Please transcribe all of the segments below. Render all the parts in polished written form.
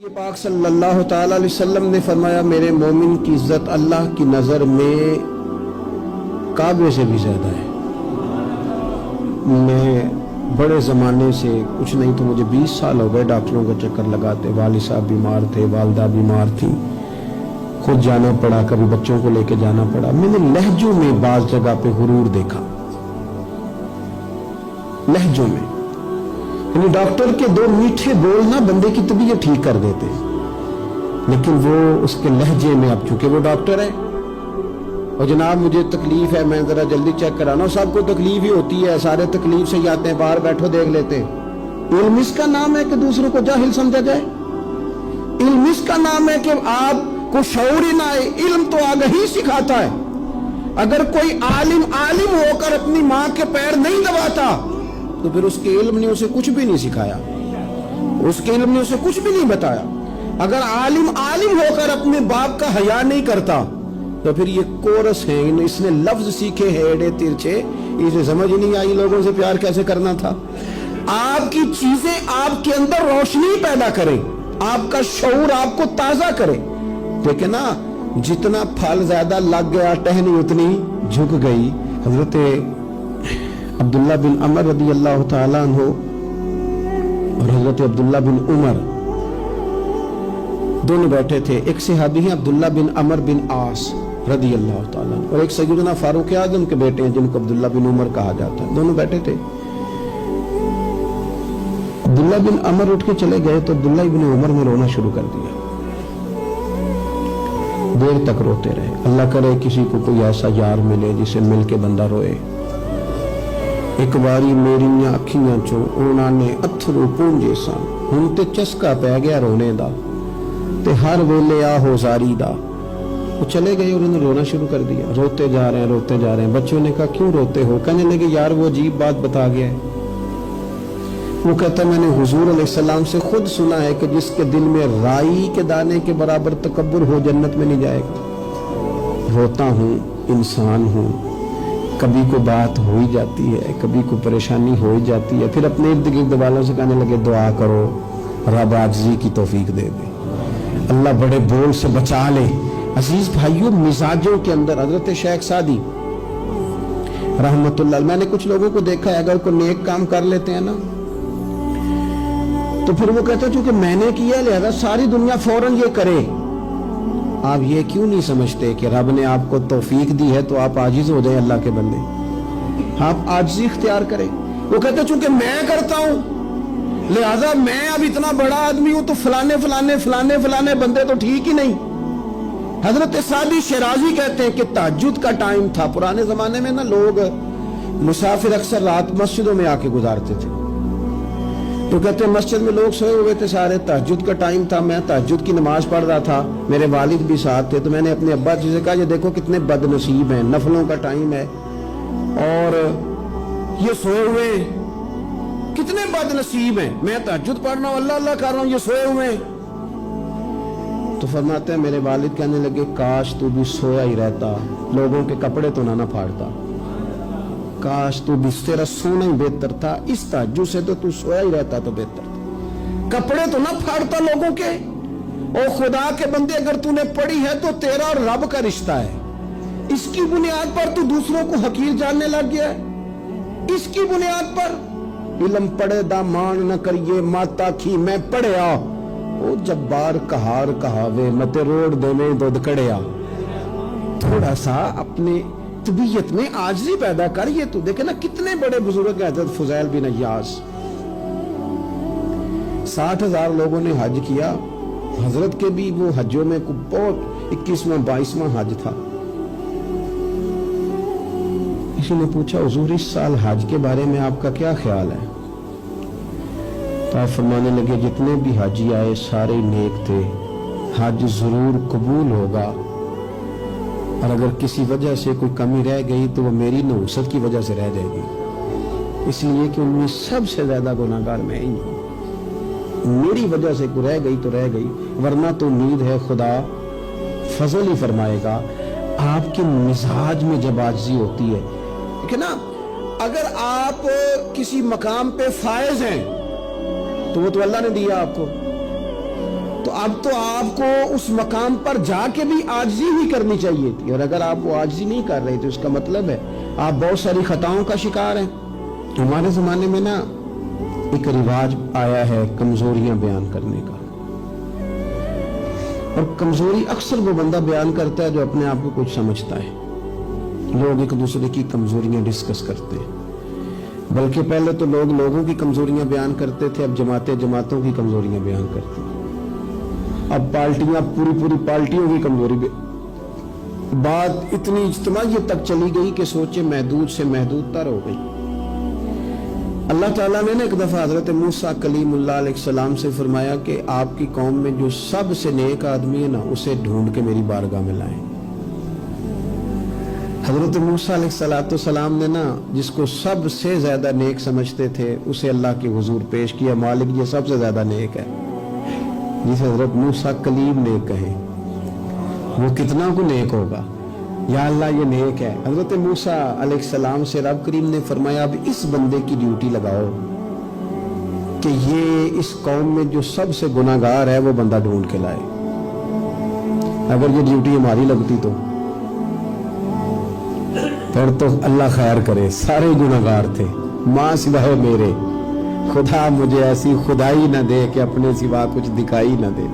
یہ پاک صلی اللہ تعالی علیہ وسلم نے فرمایا میرے مومن کی عزت اللہ کی نظر میں کعبے سے بھی زیادہ ہے۔ میں بڑے زمانے سے کچھ نہیں تو مجھے 20 سال ہو گئے ڈاکٹروں کا چکر لگاتے، والد صاحب بیمار تھے، والدہ بیمار تھی، خود جانا پڑا، کبھی بچوں کو لے کے جانا پڑا۔ میں نے لہجوں میں بعض جگہ پہ غرور دیکھا، لہجوں میں، یعنی ڈاکٹر کے دو میٹھے بول نہ بندے کی طبیعت ٹھیک کر دیتے، لیکن وہ اس کے لہجے میں، اب چونکہ وہ ڈاکٹر ہے اور جناب مجھے تکلیف ہے، میں ذرا جلدی چیک کرانا، سب کو تکلیف ہی ہوتی ہے، سارے تکلیف سے ہی آتے ہیں، باہر بیٹھو دیکھ لیتے ہیں۔ علم اس کا نام ہے کہ دوسروں کو جاہل سمجھا جائے؟ علم اس کا نام ہے کہ آپ کو شعور ہی نہ آئے؟ علم تو آگہی سکھاتا ہے۔ اگر کوئی عالم ہو کر اپنی ماں کے پیر نہیں دباتا تو پھر اس کے علم نے اسے کچھ بھی نہیں سکھایا، اس کے علم نے اسے کچھ بھی نہیں بتایا۔ اگر عالم ہو کر اپنے باپ کا حیا نہیں کرتا تو پھر یہ کورس ہے، اس نے لفظ سیکھے ہیں ایڑے ترچھے، اسے سمجھ نہیں آئی لوگوں سے پیار کیسے کرنا تھا۔ آپ کی چیزیں آپ کے اندر روشنی پیدا کریں، آپ کا شعور آپ کو تازہ کرے۔ دیکھیں نا، جتنا پھل زیادہ لگ گیا ٹہنی اتنی جھک گئی۔ حضرت عبداللہ بن عمر رضی اللہ تعالیٰ عنہ اور حضرت عبداللہ بن عمر دونوں بیٹھے تھے۔ ایک صحابی ہیں عبداللہ بن عمر بن عاص رضی اللہ تعالیٰ عنہ، اور ایک سیدنا فاروق اعظم کے بیٹے ہیں جن کو عبداللہ بن عمر کہا جاتا ہے، دونوں بیٹھے تھے۔ عبداللہ بن عمر اٹھ کے چلے گئے تو عبداللہ بن عمر نے رونا شروع کر دیا، دیر تک روتے رہے۔ اللہ کرے کسی کو کوئی ایسا یار ملے جسے مل کے بندہ روئے۔ ایک باری میریاں اکھیاں چوں انہاں نے اتھرو پونجے سن، ہن تے چسکا پہ گیا رونے دا، تے ہر ویلے آہو زاری دا۔ وہ چلے گئے اور انہوں نے رونا شروع کر دیا، روتے جا رہے ہیں۔ بچوں نے کہا کیوں روتے ہو؟ کہنے لگے یار وہ عجیب بات بتا گیا ہے۔ وہ کہتا ہے میں نے حضور علیہ السلام سے خود سنا ہے کہ جس کے دل میں رائی کے دانے کے برابر تکبر ہو جنت میں نہیں جائے گا۔ روتا ہوں، انسان ہوں، کبھی کو بات ہو ہی جاتی ہے، کبھی کو پریشانی ہو ہی جاتی ہے، پھر اپنے ارد گرد والوں سے کہنے لگے دعا کرو رب عاجزی کی توفیق دے دے، اللہ بڑے بول سے بچا لے۔ عزیز بھائیوں، مزاجوں کے اندر حضرت شیخ سعدی رحمت اللہ، میں نے کچھ لوگوں کو دیکھا ہے اگر کوئی نیک کام کر لیتے ہیں نا تو پھر وہ کہتے ہیں چونکہ میں نے کیا لہذا ساری دنیا فوراً یہ کرے۔ آپ یہ کیوں نہیں سمجھتے کہ رب نے آپ کو توفیق دی ہے تو آپ عاجز ہو جائیں اللہ کے بندے، آپ عاجزی اختیار کریں۔ وہ کہتے ہیں چونکہ میں کرتا ہوں لہذا میں اب اتنا بڑا آدمی ہوں تو فلانے بندے تو ٹھیک ہی نہیں۔ حضرت سعدی شیرازی کہتے ہیں کہ تہجد کا ٹائم تھا، پرانے زمانے میں نا لوگ مسافر اکثر رات مسجدوں میں آ کے گزارتے تھے، تو کہتے ہیں مسجد میں لوگ سوئے ہوئے تھے سارے، تہجد کا ٹائم تھا، میں تہجد کی نماز پڑھ رہا تھا، میرے والد بھی ساتھ تھے، تو میں نے اپنے ابا جی سے کہا یہ دیکھو کتنے بد نصیب ہیں، نفلوں کا ٹائم ہے اور یہ سوئے ہوئے ہیں، کتنے بد نصیب ہیں، میں تہجد پڑھ رہا ہوں، اللہ اللہ کر رہا ہوں، یہ سوئے ہوئے ہیں۔ تو فرماتے ہیں میرے والد کہنے لگے کاش تو بھی سویا ہی رہتا، لوگوں کے کپڑے تو نہ پھاڑتا، کاش تو بھی، تیرا سونا ہی بہتر تھا، اس تہجد سے تو سویا ہی رہتا تو بہتر تھا، کپڑے تو نہ پھاڑتا لوگوں کے۔ اور خدا کے بندے اگر تو نے پڑھی ہے تو تیرا اور رب کا رشتہ ہے، اس کی بنیاد پر تو دوسروں کو حقیر جاننے لگ گیا ہے، اس کی بنیاد پر علم پڑھے دا مان نہ کریے ماتا کھی میں پڑھیا، او جبار کہار کہاوے متے روڑ دے میں دودھ کڑیا۔ تھوڑا سا اپنے طبیعت میں عاجزی پیدا کر۔ یہ تو دیکھیں نا کتنے بڑے بزرگ ہیں، حضرت فضیل بن عیاض، 60,000 لوگوں نے حج کیا، حضرت کے بھی وہ حجوں میں بہت 21واں 22واں حج تھا۔ کسی نے پوچھا حضور اس سال حج کے بارے میں آپ کا کیا خیال ہے؟ تو آپ فرمانے لگے جتنے بھی حاجی آئے سارے نیک تھے، حج ضرور قبول ہوگا، اور اگر کسی وجہ سے کوئی کمی رہ گئی تو وہ میری نحوست کی وجہ سے رہ جائے گی، اس لیے کہ ان میں سب سے زیادہ گناہگار میں ہی ہوں، میری وجہ سے کوئی رہ گئی تو رہ گئی، ورنہ تو امید ہے خدا فضل ہی فرمائے گا۔ آپ کے مزاج میں جب عاجزی ہوتی ہے کہ نا، اگر آپ کسی مقام پہ فائز ہیں تو وہ تو اللہ نے دیا آپ کو، تو اب تو آپ کو اس مقام پر جا کے بھی عاجزی ہی کرنی چاہیے تھی، اور اگر آپ وہ عاجزی نہیں کر رہے تو اس کا مطلب ہے آپ بہت ساری خطاؤں کا شکار ہیں۔ ہمارے زمانے میں نا ایک رواج آیا ہے کمزوریاں بیان کرنے کا، اور کمزوری اکثر وہ بندہ بیان کرتا ہے جو اپنے آپ کو کچھ سمجھتا ہے۔ لوگ ایک دوسرے کی کمزوریاں ڈسکس کرتے ہیں، بلکہ پہلے تو لوگ لوگوں کی کمزوریاں بیان کرتے تھے، اب جماعتیں جماعتوں کی کمزوریاں بیان کرتی ہیں، اب پارٹیاں پوری پارٹیوں کی کمزوری بات اتنی اجتماعیت تک چلی گئی کہ سوچے محدود سے محدود تر ہو گئی۔ اللہ تعالیٰ نے ایک دفعہ حضرت موسیٰ کلیم اللہ علیہ السلام سے فرمایا کہ آپ کی قوم میں جو سب سے نیک آدمی ہے نا اسے ڈھونڈ کے میری بارگاہ میں لائیں۔ حضرت موسیٰ علیہ السلام نے نا جس کو سب سے زیادہ نیک سمجھتے تھے اسے اللہ کے حضور پیش کیا، مالک یہ سب سے زیادہ نیک ہے، جسے حضرت موسیٰ کلیم نیک کہیں، وہ کتنا کو نیک ہوگا، یا اللہ یہ نیک ہے۔ حضرت موسیٰ علیہ السلام سے رب کریم نے فرمایا اب اس بندے کی ڈیوٹی لگاؤ کہ یہ اس قوم میں جو سب سے گناہگار ہے وہ بندہ ڈھونڈ کے لائے۔ اگر یہ ڈیوٹی ہماری لگتی تو پھر تو اللہ خیر کرے، سارے گناہگار تھے ماں سوائے میرے، خدا مجھے ایسی خدائی نہ دے کہ اپنے سوا کچھ دکھائی نہ دے۔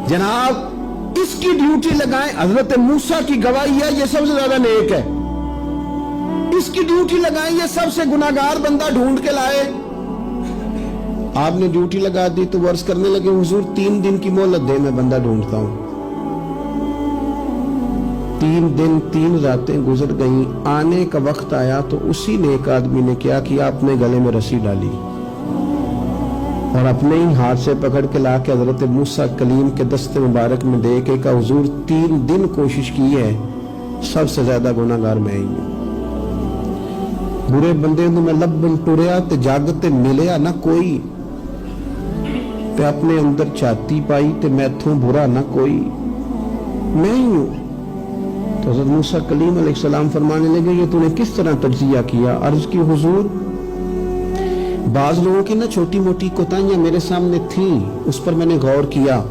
جناب اس کی ڈیوٹی لگائیں، حضرت موسیٰ کی گواہی ہے یہ سب سے زیادہ نیک ہے، اس کی ڈیوٹی لگائیں یہ سب سے گناہگار بندہ ڈھونڈ کے لائے۔ آپ نے ڈیوٹی لگا دی تو وہ عرض کرنے لگے حضور 3 دن کی مہلت دے، میں بندہ ڈھونڈتا ہوں۔ 3 دن 3 راتیں گزر گئیں، آنے کا وقت آیا تو اسی نیک آدمی نے کیا کیا، اپنے گلے میں رسی ڈالی اور اپنے ہی ہاتھ سے پکڑ کے لا کے حضرت موسیٰ کلیم کے دست مبارک میں دے کے کہا حضور 3 دن کوشش کی ہے، سب سے زیادہ گناہگار میں ہی ہوں۔ برے بندے نوں میں لبن ٹریا تے جگ تے ملیا نہ کوئی، تے اپنے اندر چھاتی پائی تے میتھوں برا نہ کوئی، میں ہی ہوں۔ تو حضرت موسیٰ کلیم علیہ السلام فرمانے لگے یہ تو نے کس طرح تجزیہ کیا؟ عرض کی حضور بعض لوگوں کی نا چھوٹی موٹی کوتاہیاں میرے سامنے تھیں، اس پر میں نے غور کیا،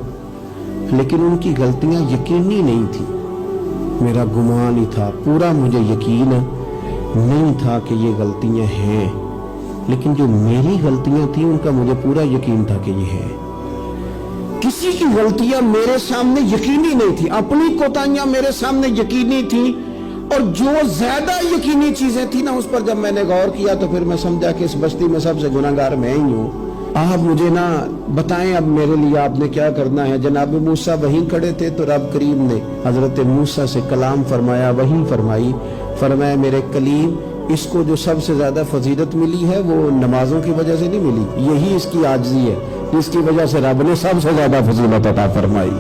لیکن ان کی غلطیاں یقینی نہیں تھی، میرا گمان ہی تھا، پورا مجھے یقین نہیں تھا کہ یہ غلطیاں ہیں، لیکن جو میری غلطیاں تھیں ان کا مجھے پورا یقین تھا کہ یہ ہے۔ کسی کی غلطیاں میرے سامنے یقینی نہیں تھی، اپنی کوتاہیاں میرے سامنے یقینی تھیں، اور جو زیادہ یقینی چیزیں تھیں نا اس پر جب میں نے غور کیا تو پھر میں سمجھا کہ اس بستی میں سب سے گناہگار میں ہی ہوں۔ آپ مجھے نا بتائیں اب میرے لیے آپ نے کیا کرنا ہے؟ جناب موسیٰ وہیں کھڑے تھے تو رب کریم نے حضرت موسیٰ سے کلام فرمایا، وہیں فرمائی، فرمایا میرے کلیم اس کو جو سب سے زیادہ فضیلت ملی ہے وہ نمازوں کی وجہ سے نہیں ملی، یہی اس کی عاجزی ہے جس کی وجہ سے رب نے سب سے زیادہ فضیلت عطا فرمائی۔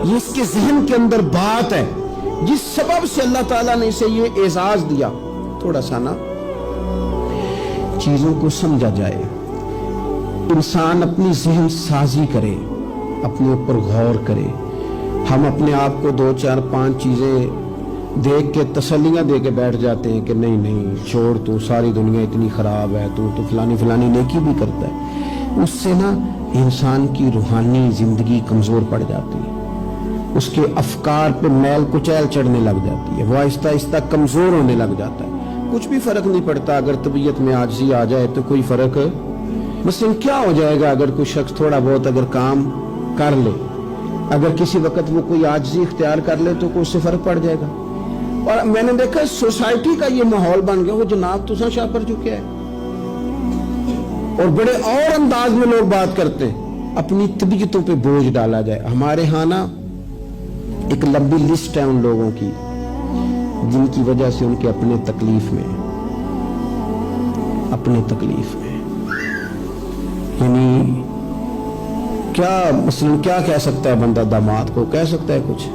یہ اس کے ذہن کے اندر بات ہے جس سبب سے اللہ تعالیٰ نے اسے یہ اعزاز دیا۔ تھوڑا سا نا چیزوں کو سمجھا جائے، انسان اپنی ذہن سازی کرے، اپنے اوپر غور کرے۔ ہم اپنے آپ کو 2 4 5 چیزیں دیکھ کے تسلیاں دے کے بیٹھ جاتے ہیں کہ نہیں چھوڑ، تو ساری دنیا اتنی خراب ہے، تو فلانی نیکی بھی کرتا ہے۔ اس سے نا انسان کی روحانی زندگی کمزور پڑ جاتی ہے، اس کے افکار پہ میل کچیل چڑھنے لگ جاتی ہے، وہ آہستہ آہستہ کمزور ہونے لگ جاتا ہے۔ کچھ بھی فرق نہیں پڑتا اگر طبیعت میں عاجزی آ جائے تو کوئی فرق مثلا کیا ہو جائے گا اگر کوئی شخص تھوڑا بہت اگر کام کر لے، اگر کسی وقت وہ کوئی عاجزی اختیار کر لے تو اس سے فرق پڑ جائے گا۔ اور میں نے دیکھا سوسائٹی کا یہ ماحول بن گیا، وہ جناب تو شاہ پر چکے ہے، اور بڑے اور انداز میں لوگ بات کرتے ہیں، اپنی طبیعتوں پہ بوجھ ڈالا جائے۔ ہمارے ہاں نا ایک لمبی لسٹ ہے ان لوگوں کی جن کی وجہ سے ان کے اپنے تکلیف میں یعنی کیا مثلا کیا کہہ سکتا ہے بندہ؟ داماد کو کہہ سکتا ہے کچھ،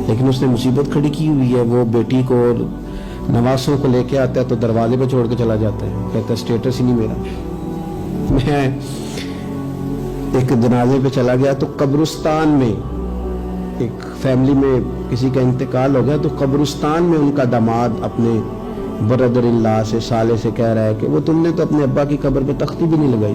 لیکن اس نے مصیبت کھڑی کی ہوئی ہے، وہ بیٹی کو اور نواسوں کو لے کے آتا ہے تو دروازے پہ چھوڑ کے چلا جاتا ہے، کہتا ہے سٹیٹس ہی نہیں میرا۔ میں ایک جنازے پہ چلا گیا تو قبرستان میں ایک فیملی میں کسی کا انتقال ہو گیا، تو قبرستان میں ان کا داماد اپنے بردر اللہ سے سالے سے کہہ رہا ہے کہ وہ تم نے تو اپنے ابا کی قبر پہ تختی بھی نہیں لگائی،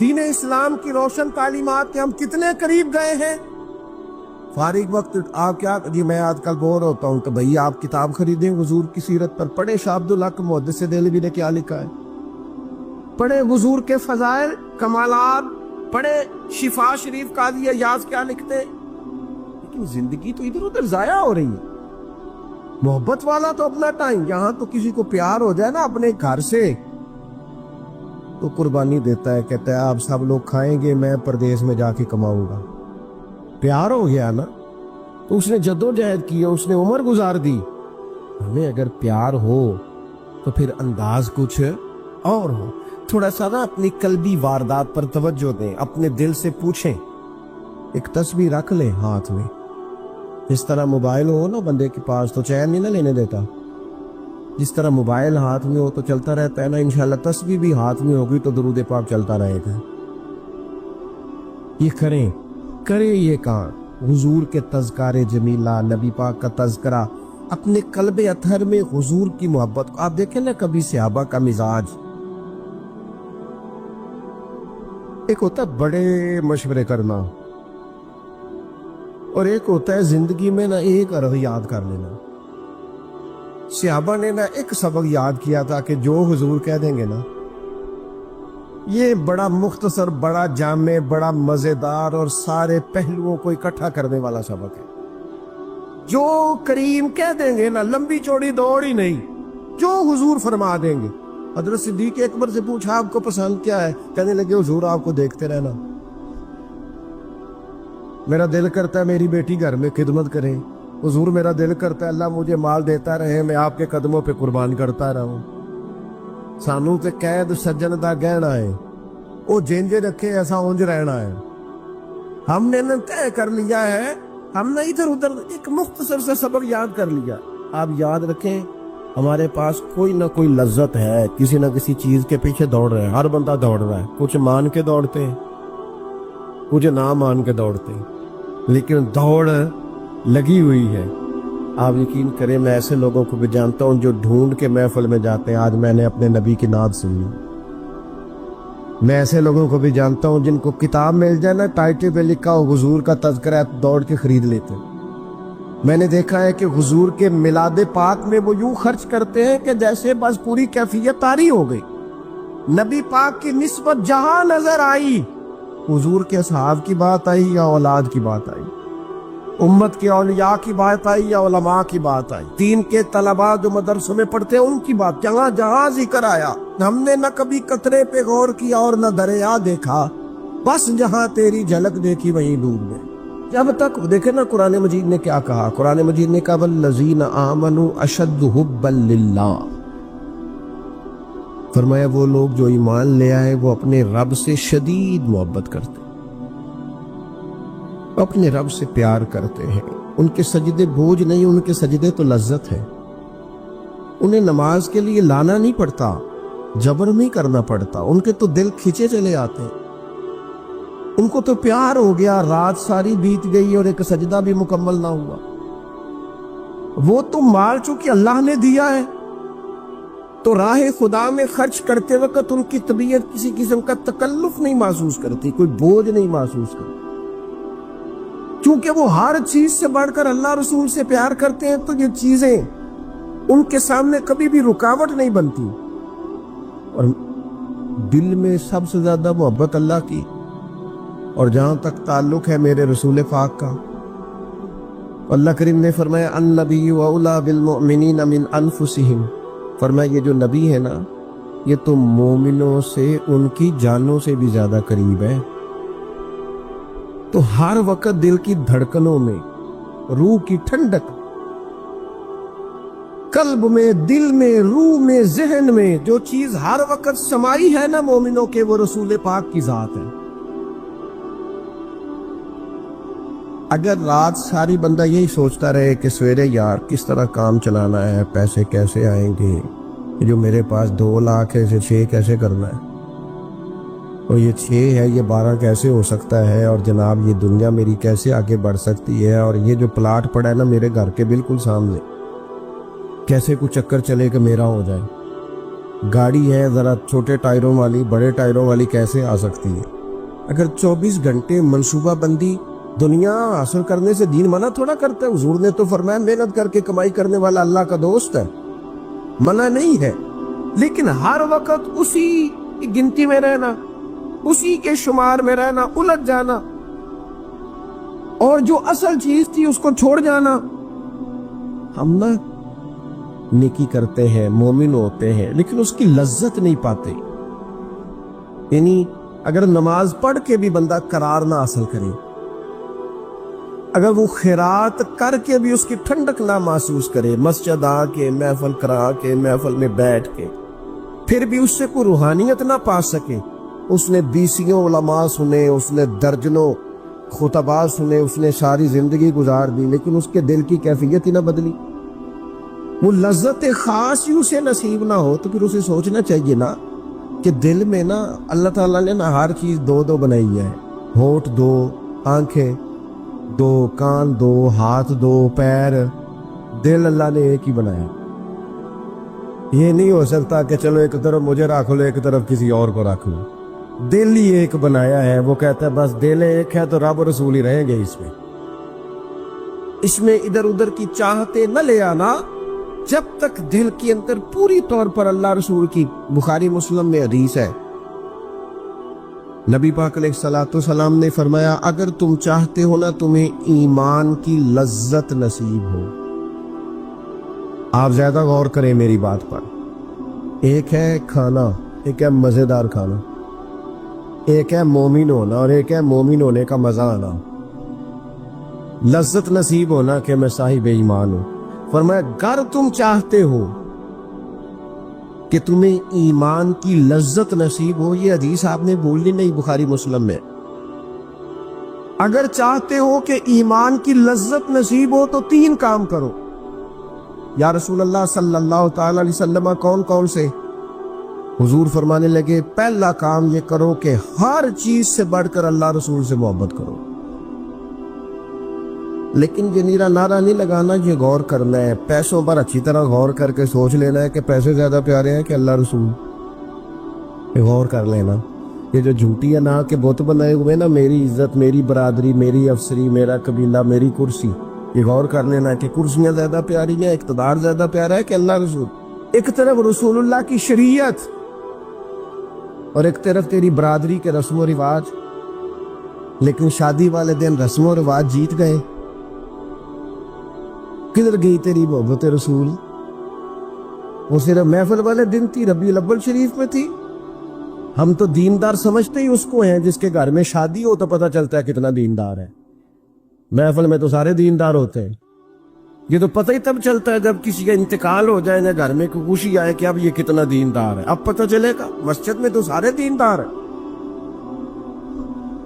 دین اسلام کی روشن تعلیمات کے ہم کتنے قریب گئے ہیں. فارغ وقت آپ کیا جی میں آج کل بور ہوتا ہوں تو بھئی آپ کتاب خریدیں حضور کی سیرت پر, پڑھیں شاہ عبدالحق محدث دہلوی نے کیا لکھا ہے, پڑھیں حضور کے فضائل کمالات, پڑھیں شفا شریف قاضی ایاز کیا لکھتے ہیں. لیکن زندگی تو ادھر ادھر ضائع ہو رہی ہے. محبت والا تو اپنا ٹائم, یہاں تو کسی کو پیار ہو جائے نا اپنے گھر سے تو قربانی دیتا ہے, کہتا ہے آپ سب لوگ کھائیں گے, میں پردیس میں جا کے کماؤں گا. پیار ہو گیا نا تو اس نے جدوجہد کی, اس نے عمر گزار دی. ہمیں اگر پیار ہو تو پھر انداز کچھ اور ہو. تھوڑا سا نا اپنی قلبی واردات پر توجہ دیں, اپنے دل سے پوچھیں, ایک تسبیح رکھ لیں ہاتھ میں. جس طرح موبائل ہو نا بندے کے پاس تو چین نہیں نہ لینے دیتا, جس طرح موبائل ہاتھ میں ہو تو چلتا رہتا ہے نا, انشاءاللہ تسبیح بھی ہاتھ میں ہوگی تو درود پاک چلتا رہے گا. یہ کریں یہ کام. حضور کے تذکار جمیلہ, نبی پاک کا تذکرہ, اپنے قلب اطہر میں حضور کی محبت کو. آپ دیکھیں نا کبھی صحابہ کا مزاج, ایک ہوتا ہے بڑے مشورے کرنا اور ایک ہوتا ہے زندگی میں نا ایک عرض یاد کر لینا. صحابہ نے نا ایک سبق یاد کیا تھا کہ جو حضور کہہ دیں گے نا, یہ بڑا مختصر, بڑا جامع, بڑا مزیدار اور سارے پہلوؤں کو اکٹھا کرنے والا سبق ہے. جو کریم کہہ دیں گے نا, لمبی چوڑی دوڑ ہی نہیں, جو حضور فرما دیں گے. حضرت صدیق اکبر سے پوچھا آپ کو پسند کیا ہے, کہنے لگے حضور آپ کو دیکھتے رہنا. میرا دل کرتا ہے میری بیٹی گھر میں خدمت کرے. حضور میرا دل کرتا ہے اللہ مجھے مال دیتا رہے, میں آپ کے قدموں پہ قربان کرتا رہوں. سانو تے قید سجن دا گہنا ہے, وہ جینجے رکھے ایسا اونج رہنا ہے. ہم نے طے کر لیا ہے, ہم نے ادھر ادھر ایک مختصر سے سبق یاد کر لیا. آپ یاد رکھیں ہمارے پاس کوئی نہ کوئی لذت ہے, کسی نہ کسی چیز کے پیچھے دوڑ رہے ہیں. ہر بندہ دوڑ رہا ہے, کچھ مان کے دوڑتے ہیں, کچھ نہ مان کے دوڑتے ہیں, لیکن دوڑ لگی ہوئی ہے. آپ یقین کریں میں ایسے لوگوں کو بھی جانتا ہوں جو ڈھونڈ کے محفل میں جاتے ہیں. آج میں نے اپنے نبی کی نعت سنی. میں ایسے لوگوں کو بھی جانتا ہوں جن کو کتاب مل جائے نا, ٹائٹل پہ لکھا ہو حضور کا تذکرہ, دوڑ کے خرید لیتے. میں نے دیکھا ہے کہ حضور کے میلاد پاک میں وہ یوں خرچ کرتے ہیں کہ جیسے بس پوری کیفیت طاری ہو گئی. نبی پاک کی نسبت جہاں نظر آئی, حضور کے اصحاب کی بات آئی یا اولاد کی بات آئی, امت کے اولیاء کی بات آئی یا علماء کی بات آئی, دین کے طلباء جو مدرسوں میں پڑھتے ہیں ان کی بات, جہاں جہاں ذکر آیا. ہم نے نہ کبھی قطرے پہ غور کیا اور نہ دریا دیکھا, بس جہاں تیری جھلک دیکھی وہیں ڈوب گئے. جب تک دیکھیں نا قرآن مجید نے کیا کہا, قرآن مجید نے کہا والذین آمنوا اشد حبا للہ. فرمایا وہ لوگ جو ایمان لے آئے وہ اپنے رب سے شدید محبت کرتے, اپنے رب سے پیار کرتے ہیں. ان کے سجدے بوجھ نہیں, ان کے سجدے تو لذت ہے. انہیں نماز کے لیے لانا نہیں پڑتا, جبر نہیں کرنا پڑتا, ان کے تو دل کھینچے چلے آتے ہیں. ان کو تو پیار ہو گیا, رات ساری بیت گئی اور ایک سجدہ بھی مکمل نہ ہوا. وہ تو مال چونکہ اللہ نے دیا ہے تو راہ خدا میں خرچ کرتے وقت ان کی طبیعت کسی قسم کا تکلف نہیں محسوس کرتی, کوئی بوجھ نہیں محسوس کرتی. چونکہ وہ ہر چیز سے بڑھ کر اللہ رسول سے پیار کرتے ہیں تو یہ چیزیں ان کے سامنے کبھی بھی رکاوٹ نہیں بنتی. اور دل میں سب سے زیادہ محبت اللہ کی, اور جہاں تک تعلق ہے میرے رسول پاک کا, اللہ کریم نے فرمایا النبی اولی بالمؤمنین من انفسہم. فرمایا یہ جو نبی ہے نا یہ تو مومنوں سے ان کی جانوں سے بھی زیادہ قریب ہے. تو ہر وقت دل کی دھڑکنوں میں, روح کی ٹھنڈک, قلب میں, دل میں, روح میں, ذہن میں جو چیز ہر وقت سمائی ہے نا مومنوں کے, وہ رسول پاک کی ذات ہے. اگر رات ساری بندہ یہی سوچتا رہے کہ سویرے یار کس طرح کام چلانا ہے, پیسے کیسے آئیں گے, جو میرے پاس 2 لاکھ ہے اسے 6 کیسے کرنا ہے, اور یہ 6 ہے یہ 12 کیسے ہو سکتا ہے, اور جناب یہ دنیا میری کیسے آگے بڑھ سکتی ہے, اور یہ جو پلاٹ پڑا ہے نا میرے گھر کے بالکل سامنے کیسے کچھ چکر چلے کہ میرا ہو جائے. گاڑی ہے ذرا چھوٹے ٹائروں والی بڑے ٹائروں والی کیسے آ سکتی ہے؟ اگر 24 گھنٹے منصوبہ بندی دنیا حاصل کرنے سے دین منع تھوڑا کرتا ہے. حضور نے تو فرمایا محنت کر کے کمائی کرنے والا اللہ کا دوست ہے, منع نہیں ہے, لیکن ہر وقت اسی کی گنتی میں رہنا, اسی کے شمار میں رہنا, الجھ جانا اور جو اصل چیز تھی اس کو چھوڑ جانا. ہم نا نیکی کرتے ہیں, مومن ہوتے ہیں, لیکن اس کی لذت نہیں پاتے. یعنی اگر نماز پڑھ کے بھی بندہ قرار نہ حاصل کرے, اگر وہ خیرات کر کے بھی اس کی ٹھنڈک نہ محسوس کرے, مسجد آ کے محفل کرا کے محفل میں بیٹھ کے پھر بھی اس سے کوئی روحانیت نہ پا سکے, اس نے 20 علماء سنے, اس نے درجنوں خطباء سنے, اس نے ساری زندگی گزار دی, لیکن اس کے دل کی کیفیت ہی نہ بدلی, وہ لذت خاص ہی اسے نصیب نہ ہو, تو پھر اسے سوچنا چاہیے نا کہ دل میں نا اللہ تعالیٰ نے نا ہر چیز دو بنائی ہے. ہونٹ 2, آنکھیں 2, کان 2, ہاتھ 2, پیر, دل اللہ نے ایک ہی بنایا. یہ نہیں ہو سکتا کہ چلو ایک طرف مجھے رکھ لو ایک طرف کسی اور کو رکھ لو. دل ہی ایک بنایا ہے. وہ کہتا ہے بس دل ایک ہے تو رب و رسول ہی رہیں گے. اس میں ادھر ادھر کی چاہتے نہ لے آنا جب تک دل کے اندر پوری طور پر اللہ رسول کی. بخاری مسلم میں حدیث ہے, نبی پاک علیہ الصلوۃ والسلام نے فرمایا اگر تم چاہتے ہو نا تمہیں ایمان کی لذت نصیب ہو, آپ زیادہ غور کریں میری بات پر. ایک ہے کھانا, ایک ہے مزیدار کھانا, ایک ہے مومن ہونا اور ایک ہے مومن ہونے کا مزہ آنا, لذت نصیب ہونا کہ میں صاحب ایمان ہوں. فرمایا اگر تم چاہتے ہو کہ تمہیں ایمان کی لذت نصیب ہو, یہ حدیث آپ نے بولنی نہیں بخاری مسلم میں, اگر چاہتے ہو کہ ایمان کی لذت نصیب ہو تو 3 کام کرو. یا رسول اللہ صلی اللہ تعالی علیہ وسلم کون کون سے؟ حضور فرمانے لگے پہلا کام یہ کرو کہ ہر چیز سے بڑھ کر اللہ رسول سے محبت کرو. لیکن یہ نیرا نعرہ نہیں لگانا, یہ غور کرنا ہے, پیسوں پر اچھی طرح غور کر کے سوچ لینا ہے کہ پیسے زیادہ پیارے ہیں کہ اللہ رسول. یہ غور کر لینا. یہ جو جھوٹی ہے نا کہ بت بنائے ہوئے نا, میری عزت, میری برادری, میری افسری, میرا قبیلہ, میری کرسی, یہ غور کر لینا ہے کہ کرسیاں زیادہ پیاری ہیں, اقتدار زیادہ پیارا ہے کہ اللہ رسول. ایک طرف رسول اللہ کی شریعت اور ایک طرف تیری برادری کے رسم و رواج, لیکن شادی والے دن رسم و رواج جیت گئے. کدھر گئی تیری محبت رسول؟ وہ صرف محفل والے دن تھی, ربیع الاول شریف میں تھی. ہم تو دیندار سمجھتے ہی اس کو ہیں جس کے گھر میں شادی ہو تو پتہ چلتا ہے کتنا دیندار ہے. محفل میں تو سارے دیندار ہوتے ہیں. یہ تو پتہ ہی تب چلتا ہے جب کسی کا انتقال ہو جائے نا, گھر میں خوشی آئے کہ اب یہ کتنا دیندار ہے, اب پتہ چلے گا. مسجد میں تو سارے دیندار ہیں.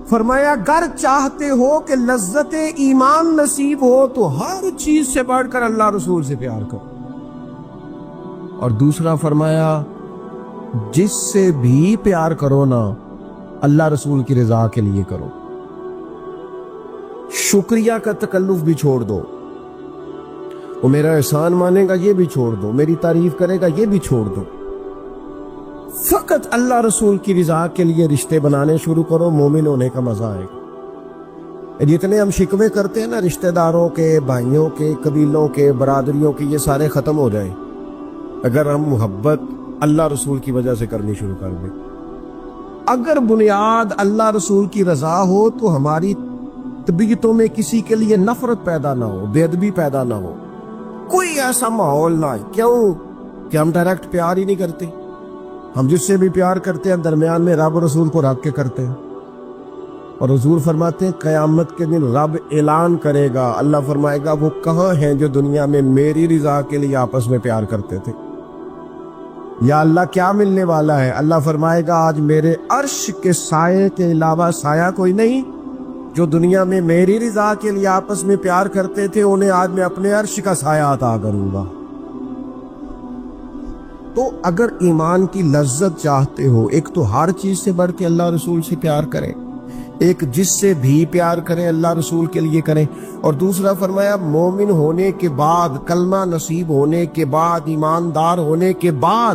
فرمایا اگر چاہتے ہو کہ لذت ایمان نصیب ہو تو ہر چیز سے بڑھ کر اللہ رسول سے پیار کرو. اور دوسرا فرمایا جس سے بھی پیار کرو نا اللہ رسول کی رضا کے لیے کرو. شکریہ کا تکلف بھی چھوڑ دو, وہ میرا احسان مانے گا یہ بھی چھوڑ دو, میری تعریف کرے گا یہ بھی چھوڑ دو. فقط اللہ رسول کی رضا کے لیے رشتے بنانے شروع کرو, مومن ہونے کا مزہ آئے گا. جتنے ہم شکوے کرتے ہیں نا رشتہ داروں کے, بھائیوں کے, قبیلوں کے, برادریوں کے, یہ سارے ختم ہو جائیں اگر ہم محبت اللہ رسول کی وجہ سے کرنی شروع کر دیں. اگر بنیاد اللہ رسول کی رضا ہو تو ہماری طبیعتوں میں کسی کے لیے نفرت پیدا نہ ہو, بے ادبی پیدا نہ ہو, کوئی ایسا ماحول نہ ہے. کیوں کہ ہم ڈائریکٹ پیار ہی نہیں کرتے. ہم جس سے بھی پیار کرتے ہیں درمیان میں رب رسول کو رکھ کے کرتے ہیں. اور حضور فرماتے ہیں قیامت کے دن رب اعلان کرے گا, اللہ فرمائے گا وہ کہاں ہیں جو دنیا میں میری رضا کے لیے آپس میں پیار کرتے تھے. یا اللہ کیا ملنے والا ہے؟ اللہ فرمائے گا آج میرے عرش کے سائے کے علاوہ سایہ کوئی نہیں. جو دنیا میں میری رضا کے لیے آپس میں پیار کرتے تھے انہیں آج میں اپنے عرش کا سایہ عطا کروں گا. تو اگر ایمان کی لذت چاہتے ہو, ایک تو ہر چیز سے بڑھ کے اللہ رسول سے پیار کریں, ایک جس سے بھی پیار کریں اللہ رسول کے لیے کریں, اور دوسرا فرمایا مومن ہونے کے بعد, کلمہ نصیب ہونے کے بعد, ایماندار ہونے کے بعد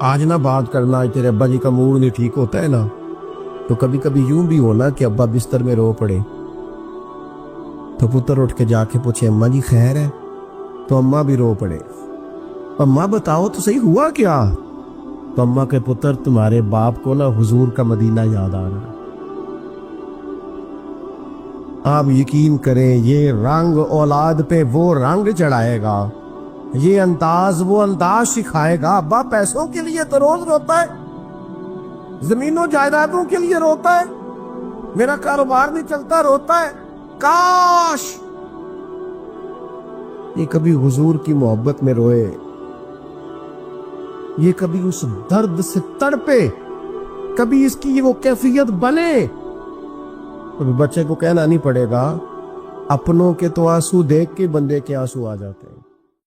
آج نہ بات کرنا، آج تیرے ابا جی کا موڈ نہیں ٹھیک ہوتا ہے نا، تو کبھی کبھی یوں بھی ہونا کہ ابا بستر میں رو پڑے تو پتر اٹھ کے جا کے پوچھے اماں جی خیر ہے، تو اماں بھی رو پڑے، اماں بتاؤ تو صحیح ہوا کیا؟ تو اماں کے پتر تمہارے باپ کو نا حضور کا مدینہ یاد آ رہا ہے۔ آپ یقین کریں یہ رنگ اولاد پہ وہ رنگ چڑھائے گا، یہ انداز وہ انداز سکھائے گا۔ ابا پیسوں کے لیے تو روز روتا ہے، زمینوں جائیدادوں کے لیے روتا ہے، میرا کاروبار نہیں چلتا روتا ہے، کاش یہ کبھی حضور کی محبت میں روئے، یہ کبھی اس درد سے تڑپے، کبھی اس کی وہ کیفیت بنے۔ بچے کو کہنا نہیں پڑے گا، اپنوں کے تو آنسو دیکھ کے بندے کے آنسو آ جاتے ہیں۔